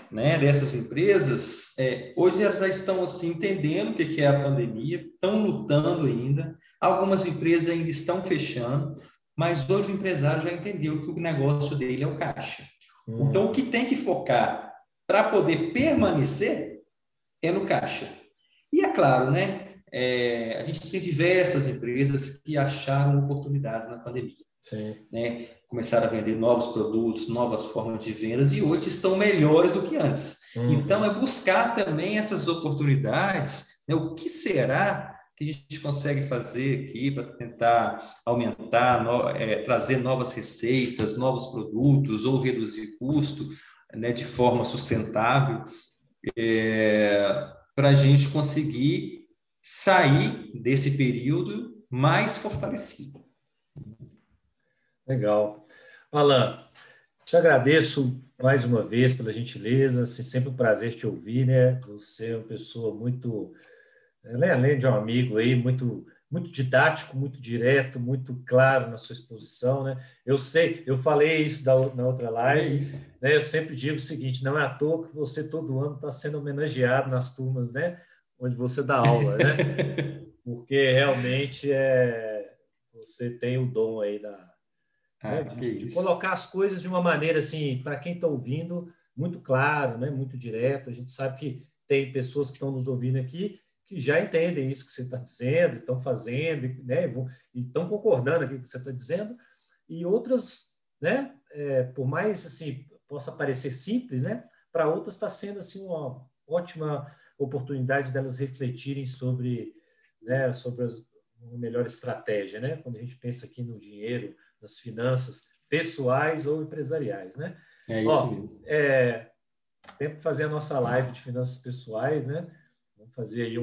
Speaker 1: né, dessas empresas, hoje elas já estão assim, entendendo o que é a pandemia, estão lutando ainda, algumas empresas ainda estão fechando, mas hoje o empresário já entendeu que o negócio dele é o caixa. Então, o que tem que focar para poder permanecer é no caixa. E é claro, né, a gente tem diversas empresas que acharam oportunidades na pandemia.
Speaker 2: Sim.
Speaker 1: Né? Começaram a vender novos produtos, novas formas de vendas e hoje estão melhores do que antes. Então, é buscar também essas oportunidades, né? O que será que a gente consegue fazer aqui para tentar aumentar, trazer novas receitas, novos produtos ou reduzir custo, né, de forma sustentável, para a gente conseguir sair desse período mais fortalecido.
Speaker 2: Legal. Alan, te agradeço mais uma vez pela gentileza, assim, sempre um prazer te ouvir, né? Você é uma pessoa muito, além de um amigo aí, muito didático, muito direto, muito claro na sua exposição, né? Eu sei, eu falei isso na outra live, né? Eu sempre digo o seguinte, não é à toa que você todo ano está sendo homenageado nas turmas, né? Onde você dá aula, né? Porque realmente você tem o dom aí né, de colocar as coisas de uma maneira assim, para quem está ouvindo, muito claro, né, muito direto. A gente sabe que tem pessoas que estão nos ouvindo aqui que já entendem isso que você está dizendo, estão fazendo, né, e estão concordando aqui com o que você está dizendo, e outras, né, por mais assim possa parecer simples, né, para outras está sendo assim uma ótima oportunidade delas refletirem sobre, né, sobre uma melhor estratégia, né, quando a gente pensa aqui no dinheiro, nas finanças pessoais ou empresariais, né?
Speaker 1: É isso mesmo.
Speaker 2: Temos que fazer a nossa live de finanças pessoais, né? Vamos fazer aí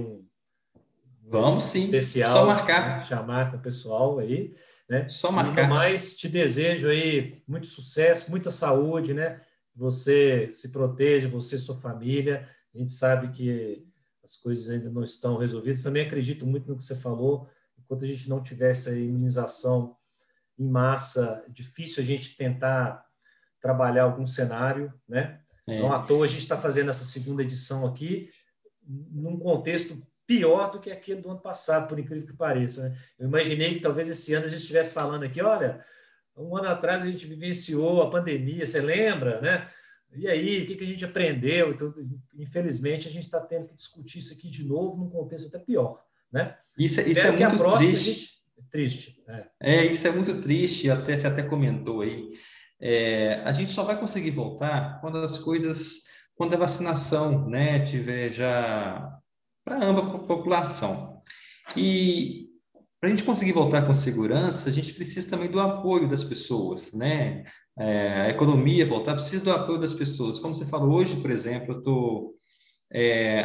Speaker 1: Vamos sim,
Speaker 2: especial,
Speaker 1: só marcar.
Speaker 2: Né? Chamar com o pessoal aí, né?
Speaker 1: Só
Speaker 2: marcar. E no mais, te desejo aí muito sucesso, muita saúde, né? Você se proteja, você e sua família. A gente sabe que as coisas ainda não estão resolvidas. Também acredito muito no que você falou. Enquanto a gente não tiver essa imunização em massa, é difícil a gente tentar trabalhar algum cenário, né? Não à toa a gente está fazendo essa segunda edição aqui num contexto pior do que aquele do ano passado, por incrível que pareça, né? Eu imaginei que talvez esse ano a gente estivesse falando aqui, olha, um ano atrás a gente vivenciou a pandemia, você lembra, né? E aí, o que a gente aprendeu? Então, infelizmente, a gente está tendo que discutir isso aqui de novo num contexto até pior, né?
Speaker 1: Isso é muito triste.
Speaker 2: Triste.
Speaker 1: Isso é muito triste, você até comentou aí. A gente só vai conseguir voltar quando a vacinação, né, tiver já para ampla população. E para a gente conseguir voltar com segurança, a gente precisa também do apoio das pessoas, né? A economia voltar precisa do apoio das pessoas. Como você falou hoje, por exemplo, eu estou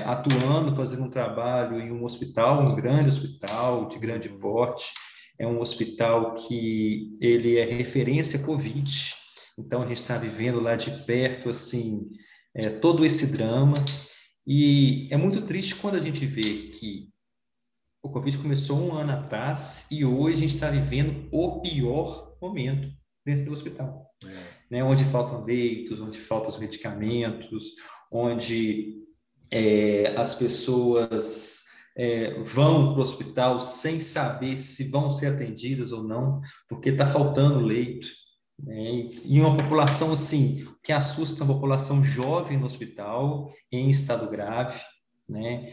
Speaker 1: atuando, fazendo um trabalho em um hospital, um grande hospital de grande porte. É um hospital que ele é referência Covid. Então, a gente está vivendo lá de perto, assim, todo esse drama. E é muito triste quando a gente vê que o Covid começou um ano atrás e hoje a gente está vivendo o pior momento dentro do hospital. Né? Onde faltam leitos, onde faltam os medicamentos, onde as pessoas vão para o hospital sem saber se vão ser atendidas ou não, porque está faltando leito. Né? E uma população assim, que assusta a população jovem no hospital, em estado grave. Né?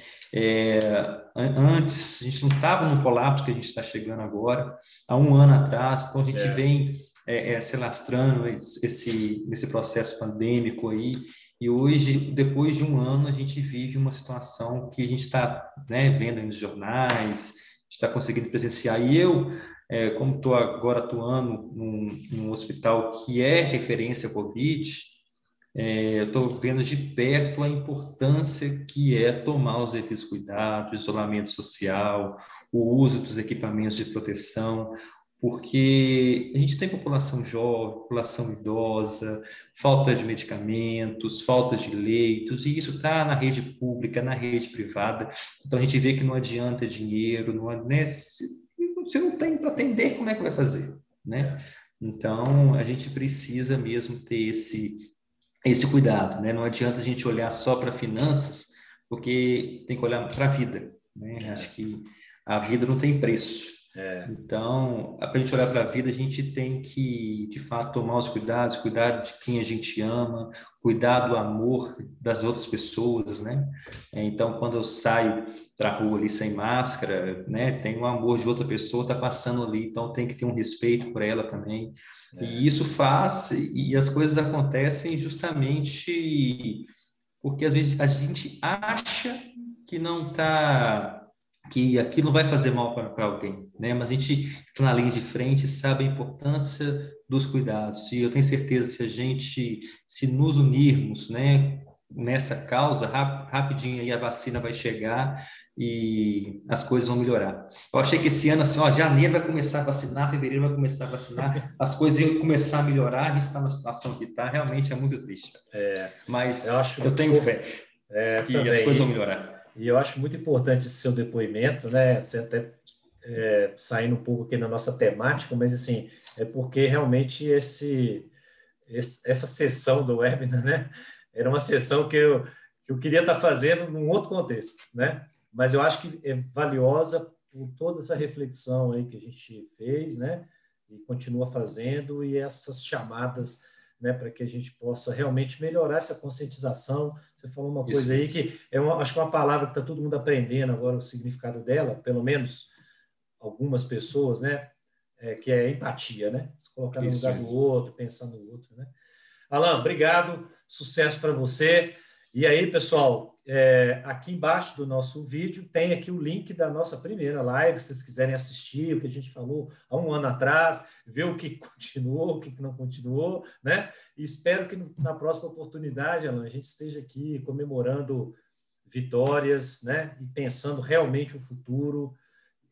Speaker 1: Antes, a gente não estava no colapso que a gente está chegando agora, há um ano atrás, então a gente vem se lastrando nesse processo pandêmico aí, e hoje, depois de um ano, a gente vive uma situação que a gente está, né, vendo aí nos jornais, está conseguindo presenciar. E eu, como estou agora atuando num hospital que é referência Covid, eu estou vendo de perto a importância que é tomar os devidos cuidados, isolamento social, o uso dos equipamentos de proteção, porque a gente tem população jovem, população idosa, falta de medicamentos, falta de leitos, e isso está na rede pública, na rede privada. Então, a gente vê que não adianta dinheiro, né? Se não tem para atender, como é que vai fazer? Né? Então, a gente precisa mesmo ter esse cuidado, né? Não adianta a gente olhar só para finanças, porque tem que olhar para a vida, né? Acho que a vida não tem preço. Então, para a gente olhar para a vida, a gente tem que, de fato, tomar os cuidados, cuidar de quem a gente ama, cuidar do amor das outras pessoas, né? Então, quando eu saio para a rua ali sem máscara, né? Tem o amor de outra pessoa, está passando ali, então tem que ter um respeito por ela também. E isso faz, e as coisas acontecem justamente porque às vezes a gente acha que não está, que aquilo vai fazer mal para alguém, né? Mas a gente está na linha de frente, sabe a importância dos cuidados. E eu tenho certeza que se a gente se nos unirmos, né, nessa causa, rapidinho aí a vacina vai chegar e as coisas vão melhorar. Eu achei que esse ano, assim, ó, janeiro vai começar a vacinar, fevereiro vai começar a vacinar, as coisas iam começar a melhorar, a gente está na situação que está, realmente é muito triste. Mas eu tenho fé que
Speaker 2: também.
Speaker 1: as coisas vão melhorar.
Speaker 2: E eu acho muito importante esse seu depoimento, né? Você até saindo um pouco aqui na nossa temática, mas assim, é porque realmente essa sessão do webinar, né? Era uma sessão que eu queria estar fazendo num outro contexto, né? Mas eu acho que é valiosa por toda essa reflexão aí que a gente fez, né? E continua fazendo, e essas chamadas, né, para que a gente possa realmente melhorar essa conscientização. Você falou uma coisa aí que acho que é uma palavra que está todo mundo aprendendo agora o significado dela, pelo menos algumas pessoas, né? Que é empatia, né? Se colocar no lugar do outro, pensar no outro, né? Alan, obrigado, sucesso para você. E aí, pessoal, aqui embaixo do nosso vídeo tem aqui o link da nossa primeira live, se vocês quiserem assistir o que a gente falou há um ano atrás, ver o que continuou, o que não continuou, né? E espero que na próxima oportunidade, Alan, a gente esteja aqui comemorando vitórias, né? E pensando realmente o futuro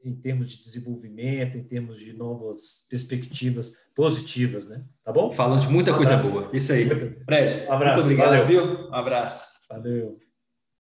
Speaker 2: em termos de desenvolvimento, em termos de novas perspectivas positivas, né? Tá bom?
Speaker 1: Falando de muita coisa boa. Isso aí. Fred,
Speaker 2: um abraço,
Speaker 1: muito obrigado,
Speaker 2: valeu.
Speaker 1: viu? Um abraço.
Speaker 2: Valeu.